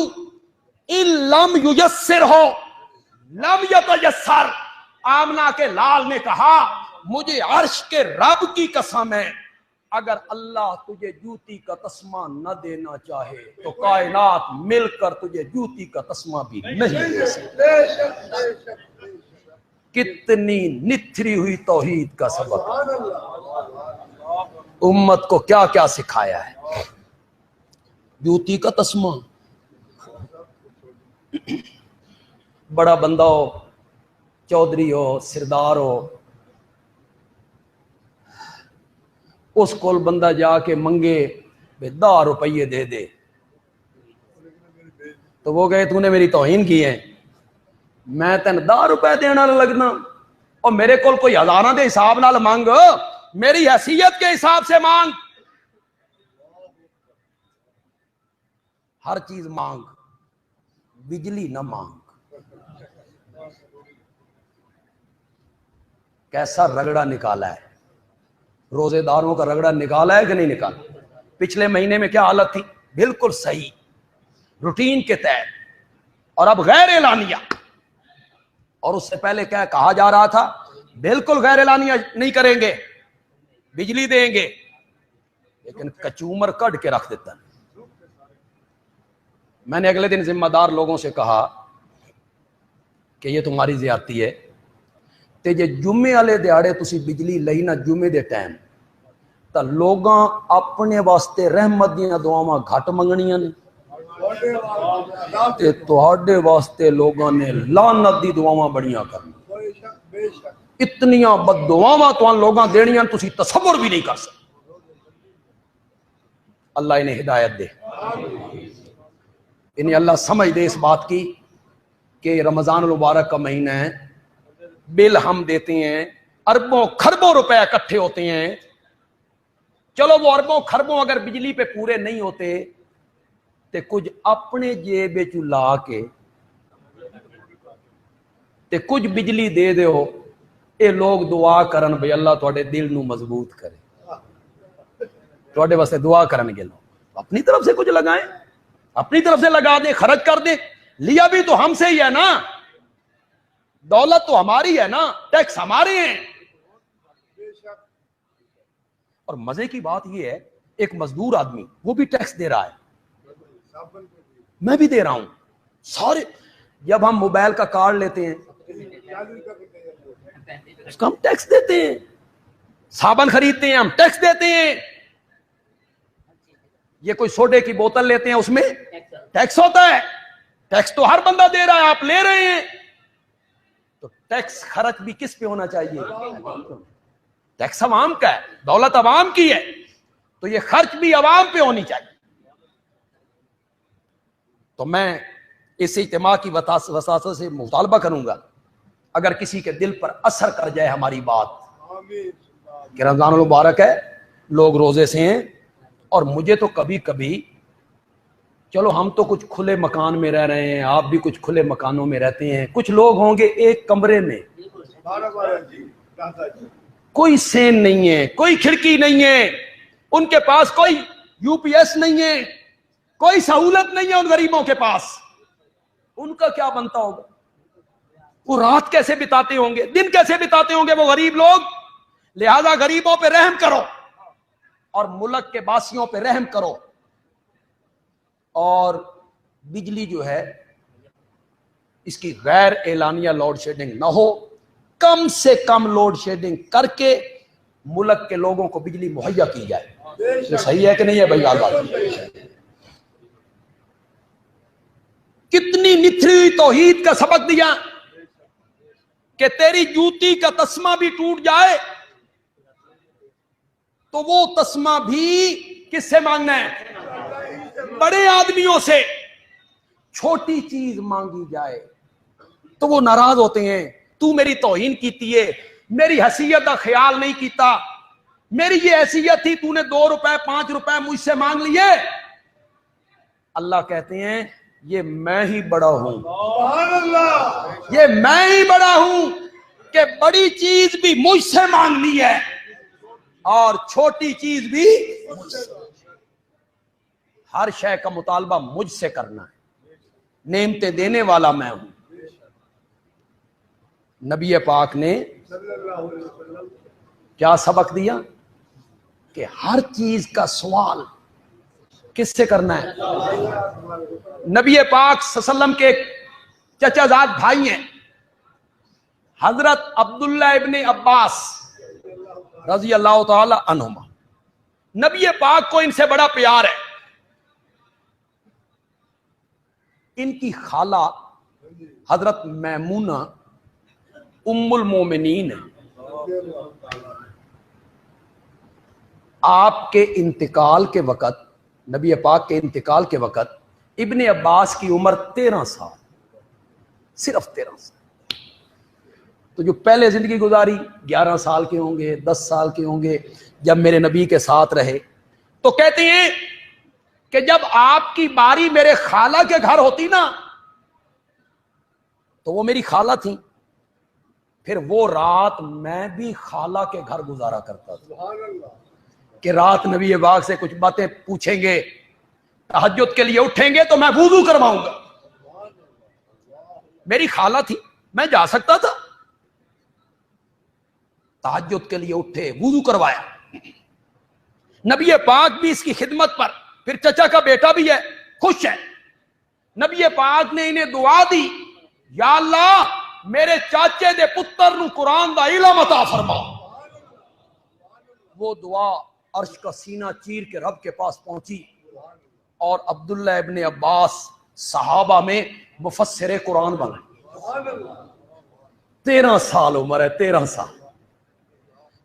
इल्लम युयस्सिर हो लम यतयस्सर। आमना के लाल ने कहा मुझे अर्श के रब की कसम है, अगर अल्लाह तुझे जूती का तस्मा न देना चाहे तो कायनात मिलकर तुझे जूती का तस्मा भी नहीं दे सकती। कितनी निथरी हुई तौहीद का सबक, उम्मत को क्या क्या सिखाया है। जूती का तस्मा, बड़ा बंदा हो, चौधरी हो, सरदार हो, उसको बंदा जाके मंगे 10 रुपये दे दे तो वो कहे तूने मेरी तौहीन की है, मैं तेन 10 रुपए देने लगना और मेरे को कोई हजारां के हिसाब नाल मांग, मेरी हैसियत के हिसाब से मांग। हर चीज मांग, बिजली न मांग। कैसा रगड़ा निकाला है, रोजेदारों का रगड़ा निकाला है कि नहीं निकाला? पिछले महीने में क्या हालत थी? बिल्कुल सही, रूटीन के तहत, और अब गैर एलानिया। और उससे पहले क्या कहा जा रहा था? बिल्कुल गैर एलानिया नहीं करेंगे, बिजली देंगे, लेकिन कचूमर कट के रख देता। मैंने अगले दिन जिम्मेदार लोगों से कहा कि ये तुम्हारी ज्यादती है, ते जे जुम्मे वाले दिहाड़े तुसी बिजली लई ना जुम्मे दे टाइम, तो लोगां अपने वास्ते रहमत दियां दुआवां घट मंगणियां ने ते तुहाडे वास्ते लोगां ने लानत दी दुआवां बड़ियां करनी। इतनियां बददुआवां तुहां लोगां देनियां तुसी तसव्वुर भी नहीं कर सकते। अल्लाह इन्हें हिदायत दे, इन्हें अल्लाह समझ दे इस बात की कि रमजान मुबारक का महीना है, बिल हम देते हैं, अरबों खरबों रुपए इकट्ठे होते हैं। चलो वो अरबों खरबों अगर बिजली पे पूरे नहीं होते तो कुछ अपने जेब विच ला के ते कुछ बिजली दे दो ये लोग दुआ करन भाई अल्लाह तुहाडे दिल नू मजबूत करे, तुहाडे वास्ते दुआ करन के लोग अपनी तरफ से कुछ लगाएं, अपनी तरफ से लगा दे, खर्च कर दे। लिया भी तो हमसे ही है ना, दौलत तो हमारी है ना, टैक्स हमारे हैं। और मजे की बात यह है, एक मजदूर आदमी वो भी टैक्स दे रहा है, मैं भी दे रहा हूं सारे। जब हम मोबाइल का कार्ड लेते हैं उसका हम टैक्स देते हैं, साबुन खरीदते हैं हम टैक्स देते हैं, ये कोई सोडे की बोतल लेते हैं उसमें टैक्स होता है। टैक्स तो हर बंदा दे रहा है, आप ले रहे हैं, तो टैक्स खर्च भी किस पे होना चाहिए? टैक्स अवाम का है, दौलत अवाम की है, तो ये खर्च भी अवाम पे होनी चाहिए। तो मैं इस इज्तिमा की वसासत से मुतालबा करूंगा, अगर किसी के दिल पर असर कर जाए हमारी बात कि रमजान मुबारक है, लोग रोजे से हैं, और मुझे तो कभी कभी, चलो हम तो कुछ खुले मकान में रह रहे हैं, आप भी कुछ खुले मकानों में रहते हैं, कुछ लोग होंगे एक कमरे में, कोई सेन नहीं है, कोई खिड़की नहीं है, उनके पास कोई यूपीएस नहीं है, कोई सहूलत नहीं है उन गरीबों के पास। उनका क्या बनता होगा? वो रात कैसे बिताते होंगे, दिन कैसे बिताते होंगे वो गरीब लोग? लिहाजा गरीबों पे रहम करो और मुल्क के वासियों पे रहम करो। और बिजली जो है इसकी गैर एलानिया लोड शेडिंग ना हो, कम से कम लोड शेडिंग करके मुल्क के लोगों को बिजली मुहैया की जाए। तो सही है कि नहीं है भाई? बात कितनी निथरी हुई तौहीद का सबक दिया कि तेरी जूती का तस्मा भी टूट जाए तो वो तस्मा भी किससे मांगना है? बड़े आदमियों से। छोटी चीज मांगी जाए तो वो नाराज होते हैं, तू मेरी तौहीन कीती है, मेरी हैसियत का ख्याल नहीं कीता, मेरी ये हैसियत थी, तूने 2 रुपए 5 रुपए मुझसे मांग लिए। अल्लाह कहते हैं ये मैं ही बड़ा हूं, ये मैं ही बड़ा हूं कि बड़ी चीज भी मुझसे मांग ली है और छोटी चीज भी मुझसे। हर शय का मुतालबा मुझसे करना है, नेमतें देने वाला मैं हूं। नबी पाक ने क्या सबक दिया कि हर चीज का सवाल किससे करना है? नबी पाक सल्लल्लाहु अलैहि वसल्लम के चचाजाद भाई हैं हजरत अब्दुल्ला इब्ने अब्बास रजी अल्लाह ताला अन्हुमा। नबी पाक को इनसे बड़ा प्यार है। इनकी खाला हजरत मैमूना उम्मुल मोमिनीन है। आपके इंतकाल के वक़्त, नबी पाक के इंतकाल के वक़्त इब्ने अब्बास की उम्र 13 साल, सिर्फ 13 साल। तो जो पहले जिंदगी गुजारी 11 साल के होंगे, 10 साल के होंगे जब मेरे नबी के साथ रहे। तो कहते हैं कि जब आपकी बारी मेरे खाला के घर होती ना, तो वो मेरी खाला थी, फिर वो रात मैं भी खाला के घर गुजारा करता था कि रात नबी पाक से कुछ बातें पूछेंगे, तहज्जुद के लिए उठेंगे तो मैं वुजू करवाऊंगा। मेरी खाला थी, मैं जा सकता था। तहज्जुद के लिए उठे, वुजू करवाया। नबी पाक भी इसकी खिदमत पर, फिर चचा का बेटा भी है, खुश है। नबी पाक ने इन्हें दुआ दी, या अल्लाह मेरे चाचे दे पुत्र नूं कुरान दा इल्म अता फरमा। वो दुआ अर्श का सीना चीर के रब के पास पहुंची और अब्दुल्ला इब्ने अब्बास सहाबा में मुफस्सिर कुरान बने। 13 साल उम्र है, 13 साल।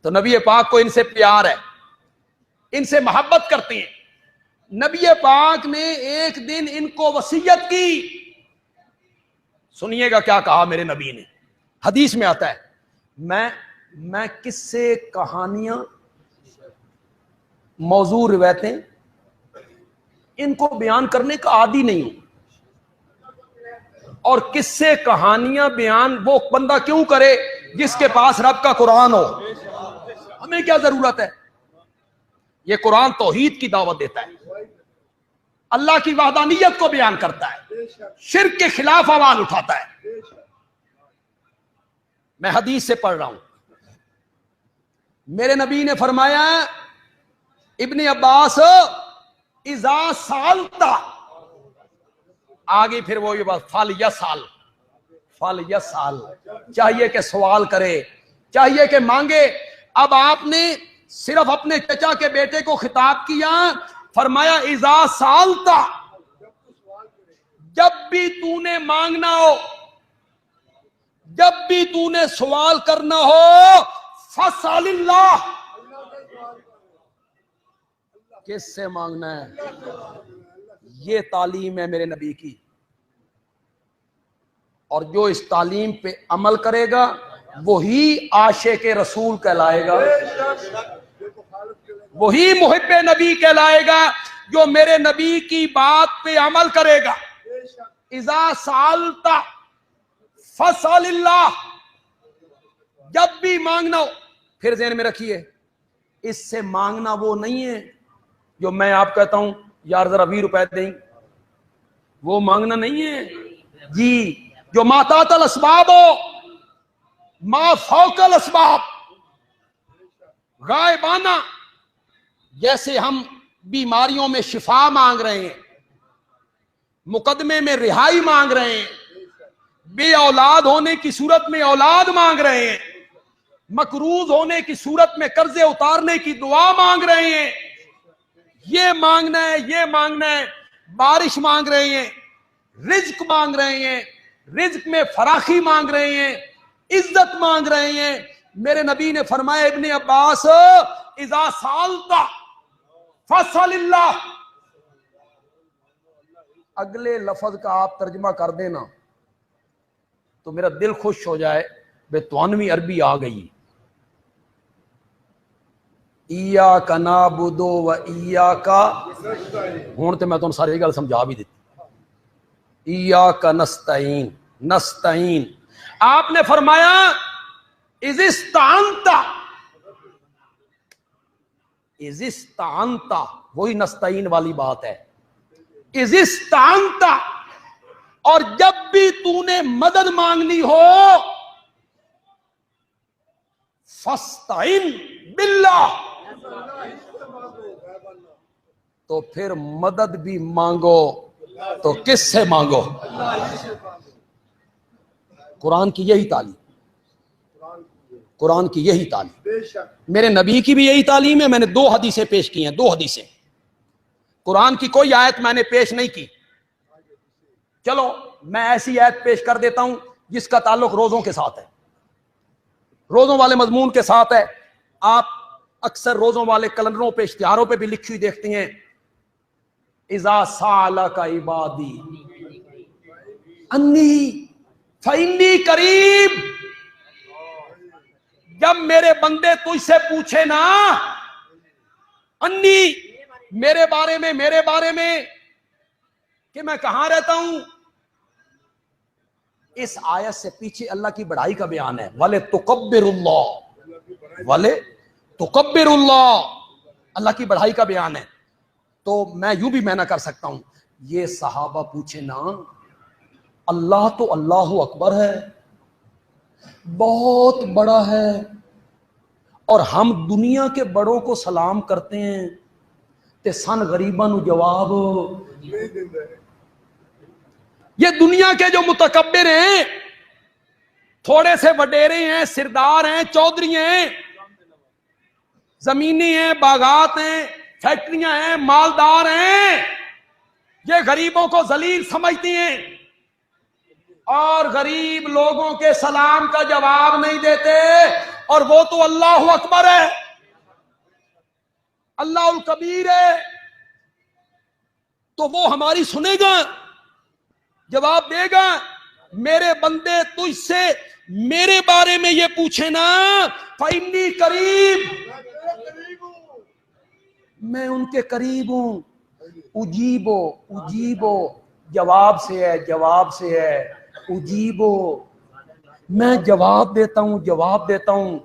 तो नबी पाक को इनसे प्यार है, इनसे मोहब्बत करते हैं। नबी पाक ने एक दिन इनको वसीयत की। सुनिएगा क्या कहा मेरे नबी ने। हदीस में आता है, मैं किस्से, कहानियां, मौजू रिवायतें इनको बयान करने का आदी नहीं हूं। और किस्से कहानियां बयान वो बंदा क्यों करे जिसके पास रब का कुरान हो। हमें क्या जरूरत है? ये कुरान तौहीद की दावत देता है, अल्लाह की वहदानियत को बयान करता है, शिर्क के खिलाफ आवाज उठाता है। मैं हदीस से पढ़ रहा हूं, मेरे नबी ने फरमाया, इब्ने अब्बास इज़ा सालता, आगे फिर वो ये बात, फल यसाल, फल यसाल, चाहिए कि सवाल करे, चाहिए कि मांगे। अब आपने सिर्फ अपने चचा के बेटे को खिताब किया, फरमाया इज़ा सालता, जब भी तूने मांगना हो, जब भी तूने सवाल करना हो, फसअलिल्लाह, किससे मांगना है? ये तालीम है मेरे नबी की, और जो इस तालीम पे अमल करेगा वही आशिक़े रसूल कहलाएगा, वही मुहिब्बे नबी कहलाएगा, जो मेरे नबी की बात पे अमल करेगा। इज़ा सालता फसअलिल्लाह, जब भी मांगना हो। फिर ज़हन में रखिए, इससे मांगना वो नहीं है जो मैं आप कहता हूं यार जरा 20 रुपए दें, वो मांगना नहीं है जी। जो मातातल असबाब हो, मा फौकल असबाब, गायबाना, जैसे हम बीमारियों में शिफा मांग रहे हैं, मुकदमे में रिहाई मांग रहे हैं, बे औलाद होने की सूरत में औलाद मांग रहे हैं, मकरूज होने की सूरत में कर्जे उतारने की दुआ मांग रहे हैं, ये मांगना है, ये मांगना है। बारिश मांग रहे हैं, रिज्क मांग रहे हैं, रिज्क में फराखी मांग रहे हैं, इज्जत मांग रहे हैं। मेरे नबी ने फरमाया, इब्ने अब्बास इज़ा सालता फसअलिल्लाह, अगले लफ्ज का आप तर्जमा कर देना तो मेरा दिल खुश हो जाए, बेतवानवी अरबी आ गई। इया का नाबुदो व इया का, हुण ते मैं तुहानू सारी गल समझा भी दी। इया का नस्तईन, नस्तईन, आपने फरमाया इज़िस्तानता, इज़िस्तानता, वही नस्तईन वाली बात है, इज़िस्तानता। और जब भी तूने मदद मांगनी हो, फस्ताइन बिल्लाह, तो फिर मदद भी मांगो तो किससे मांगो? कुरान की यही तालीम, कुरान की यही तालीम, मेरे नबी की भी यही तालीम है। मैंने 2 हदीसें पेश की हैं, 2 हदीसें, कुरान की कोई आयत मैंने पेश नहीं की। चलो मैं ऐसी आयत पेश कर देता हूं जिसका ताल्लुक रोजों के साथ है, रोजों वाले मजमून के साथ है। आप अक्सर रोजों वाले कैलेंडरों पे, इश्तिहारों पे भी लिखी हुई देखती हैं, इज़ा सालका इबादी अन्नी फइन्नी करीब, जब मेरे बंदे तुझसे पूछे ना अन्नी, मेरे बारे में, मेरे बारे में कि मैं कहां रहता हूं, इस आयत से पीछे अल्लाह की बढ़ाई का बयान है। वले तुकब्बिरुल्लाह, वले तुकब्बिरुल्लाह, अल्लाह की बढ़ाई का बयान है। तो मैं यूं भी मैना कर सकता हूं, ये सहाबा पूछे ना, अल्लाह तो अल्लाहु अकबर है, बहुत बड़ा है, और हम दुनिया के बड़ों को सलाम करते हैं ते सन गरीबां नू जवाब। ये दुनिया के जो मुतकब्बिर हैं, थोड़े से वडेरे हैं, सिरदार हैं, चौधरी हैं, जमीनी हैं, बागात हैं, फैक्ट्रियां हैं, मालदार हैं, ये गरीबों को जलील समझती हैं और गरीब लोगों के सलाम का जवाब नहीं देते। और वो तो अल्लाह अकबर है, अल्लाहुल कबीर है, तो वो हमारी सुनेगा, जवाब देगा। मेरे बंदे तुझसे मेरे बारे में ये पूछे ना, फइन्नी करीब, मैं उनके करीब हूं, उजीबो, उजीबो, जवाब से है, जवाब से है, उजीबो, मैं जवाब देता हूं, जवाब देता हूं।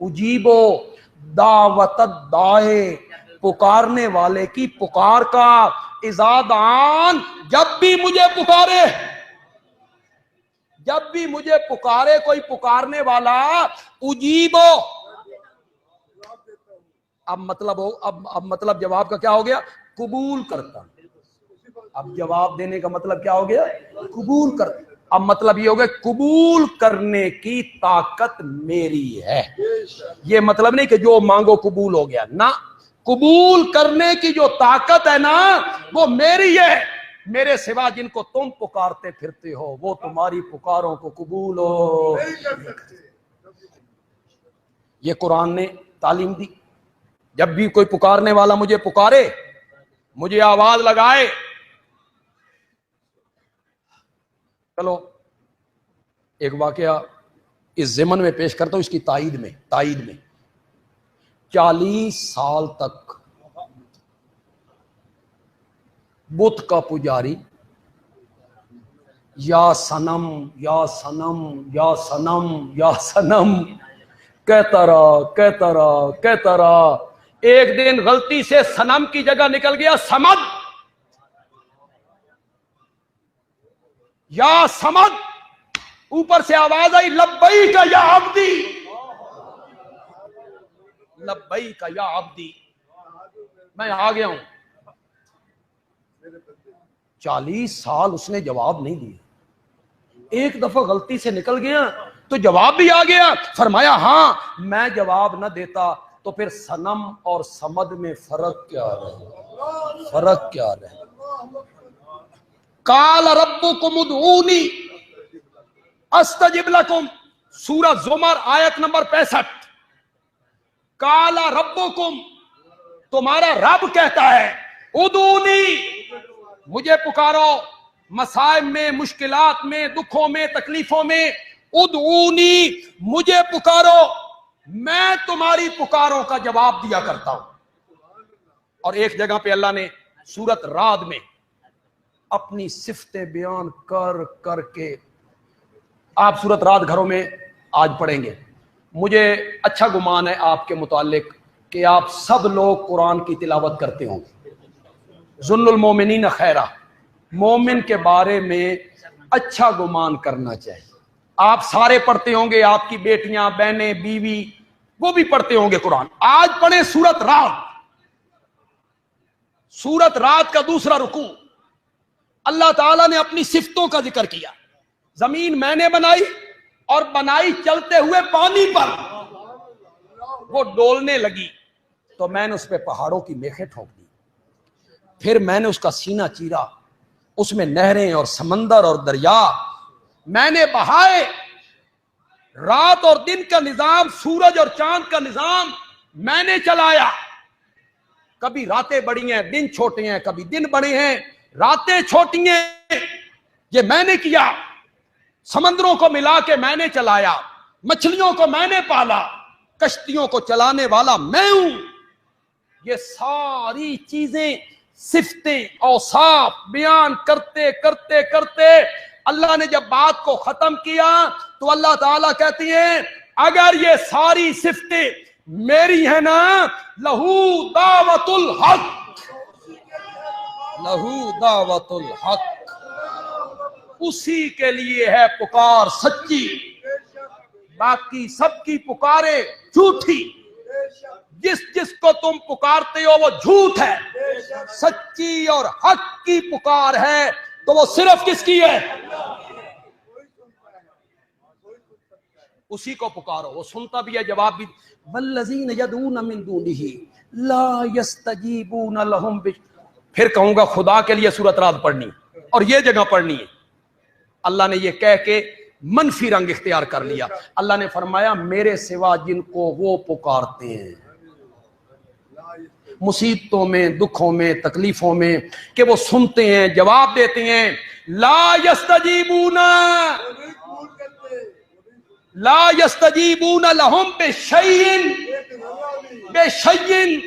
उजीबो दावत दाए, पुकारने वाले की पुकार का, इजादान, जब भी मुझे पुकारे, जब भी मुझे पुकारे कोई पुकारने वाला, उजीबो, अब मतलब हो, अब मतलब जवाब का क्या हो गया? कबूल करता। अब जवाब देने का मतलब क्या हो गया? कबूल कर। अब मतलब ये हो गया कबूल करने की ताकत मेरी है। ये मतलब नहीं कि जो मांगो कबूल हो गया ना, कबूल करने की जो ताकत है ना वो मेरी है। मेरे सिवा जिनको तुम पुकारते फिरते हो वो तुम्हारी पुकारों को कबूल हो। ये कुरान ने तालीम दी। जब भी कोई पुकारने वाला मुझे पुकारे, मुझे आवाज लगाए, चलो एक वाकया इस ज़मन में पेश करता हूं, इसकी ताईद में 40 साल तक बुत का पुजारी या सनम या सनम या सनम या सनम कहता रहा। एक दिन गलती से सनम की जगह निकल गया समद, या समद। ऊपर से आवाज आई लब्बई का या अब्दी, लब्बई का या अब्दी, मैं आ गया हूं। 40 साल उसने जवाब नहीं दिया। एक दफा गलती से निकल गया तो जवाब भी आ गया। फरमाया हां, मैं जवाब न देता तो फिर सनम और समद में फर्क क्या रहे? फर्क क्या रहे? काल रब्बुकुम उदऊनी अस्तजिब लकुम, सूरह जुमर आयत नंबर 65। काला रब्बुकुम, तुम्हारा रब कहता है, उदऊनी, मुझे पुकारो, मसाइब में, मुश्किलात में, दुखों में, तकलीफों में, उदऊनी, मुझे पुकारो, मैं तुम्हारी पुकारों का जवाब दिया करता हूं। और एक जगह पे अल्लाह ने सूरत राद में अपनी सिफतें बयान कर करके, आप सूरत राद घरों में आज पढ़ेंगे। मुझे अच्छा गुमान है आपके मुतालिक कि आप सब लोग कुरान की तिलावत करते होंगे। जुन्नुल मोमिनीन खैरा, मोमिन के बारे में अच्छा गुमान करना चाहिए। आप सारे पढ़ते होंगे, आपकी बेटियां, बहनें, बीवी, वो भी पढ़ते होंगे कुरान। आज पढ़े सूरत रात, सूरत रात का दूसरा रुकू। अल्लाह ताला ने अपनी सिफतों का जिक्र किया। जमीन मैंने बनाई और बनाई चलते हुए पानी पर, वो डोलने लगी तो मैंने उस पर पहाड़ों की मेखें ठोक दी। फिर मैंने उसका सीना चीरा, उसमें नहरें और समंदर और दरिया मैंने बहाए। रात और दिन का निजाम, सूरज और चांद का निजाम मैंने चलाया। कभी रातें बड़ी हैं, दिन छोटे हैं, कभी दिन बड़े हैं, रातें छोटी हैं, ये मैंने किया। समंदरों को मिला के मैंने चलाया, मछलियों को मैंने पाला, कश्तियों को चलाने वाला मैं हूं। ये सारी चीजें, सिफतें, औसाफ बयान करते करते करते अल्लाह ने जब बात को खत्म किया तो अल्लाह ताला कहती है, अगर ये सारी सिफतें मेरी है ना, लहू दावतुल हक, लहू दावतुल हक, उसी के लिए है पुकार सच्ची, बाकी सबकी पुकारे झूठी। जिस जिसको तुम पुकारते हो वो झूठ है। सच्ची और हक की पुकार है तो वो सिर्फ किसकी है? उसी को पुकारो, वो सुनता भी है, जवाब भी। वल्लज़ीन यदून मिन दूनिही ला यस्तजीबून लहुम, फिर कहूंगा खुदा के लिए सूरत रात पढ़नी और ये जगह पढ़नी है। अल्लाह ने ये कह के मनफी रंग इख्तियार कर लिया। अल्लाह ने फरमाया, मेरे सिवा जिनको वो पुकारते हैं मुसीबतों में, दुखों में, तकलीफों में, कि वो सुनते हैं, जवाब देते हैं। ला यस्तजीबूना, ला यस्तजीबून लहुम बेशैइन, बेशैइन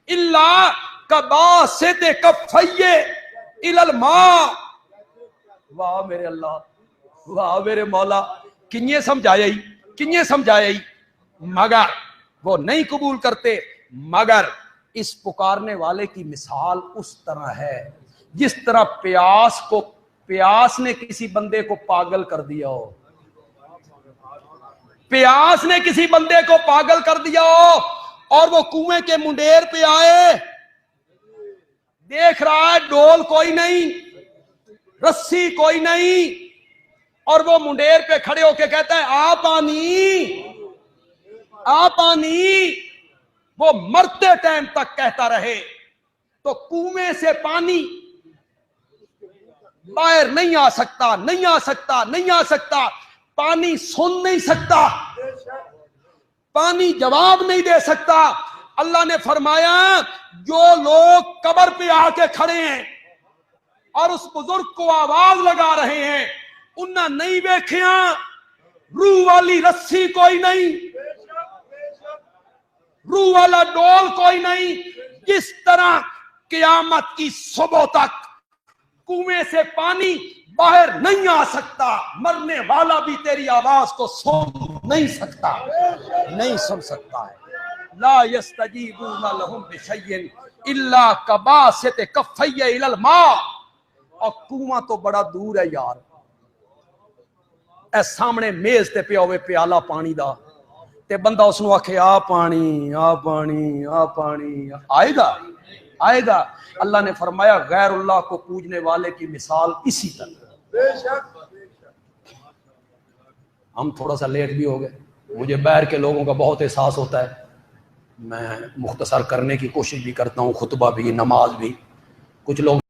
इल्ला कबासित कफ़ैये इलल मा। वाह मेरे अल्लाह, वाह मेरे मौला, किन्ने समझाई, मगर वो नहीं कबूल करते। मगर इस पुकारने वाले की मिसाल उस तरह है जिस तरह प्यास ने किसी बंदे को पागल कर दिया हो, प्यास ने किसी बंदे को पागल कर दिया हो, और वो कुएं के मुंडेर पे आए, देख रहा है डोल कोई नहीं, रस्सी कोई नहीं, और वो मुंडेर पे खड़े होके कहता है आ पानी। वो मरते टाइम तक कहता रहे तो कुएं से पानी बाहर नहीं आ सकता। पानी सुन नहीं सकता, पानी जवाब नहीं दे सकता। अल्लाह ने फरमाया जो लोग कब्र पे आके खड़े हैं और उस बुजुर्ग को आवाज लगा रहे हैं, उन्हें नहीं देखिया रूह वाली रस्सी कोई नहीं, रूह वाला डोल कोई नहीं। जिस तरह क़यामत की सुबह तक कुएं से पानी बाहर नहीं आ सकता, मरने वाला भी तेरी आवाज को सुन नहीं सकता है। ला यस्तजीबूना लहुम बिशैइन इल्ला कबासित कफ़ैय इलल मा। और कुआं तो बड़ा दूर है यार, ए सामने मेज ते पिया होवे प्याला पानी दा, ते बंदा उसनु आखे आ पानी आएगा। अल्लाह ने फरमाया गैरुल्लाह को पूजने वाले की मिसाल इसी तरह। हम थोड़ा सा लेट भी हो गए, मुझे बाहर के लोगों का बहुत एहसास होता है, मैं मुख्तसर करने की कोशिश भी करता हूँ, खुतबा भी, नमाज भी। कुछ लोग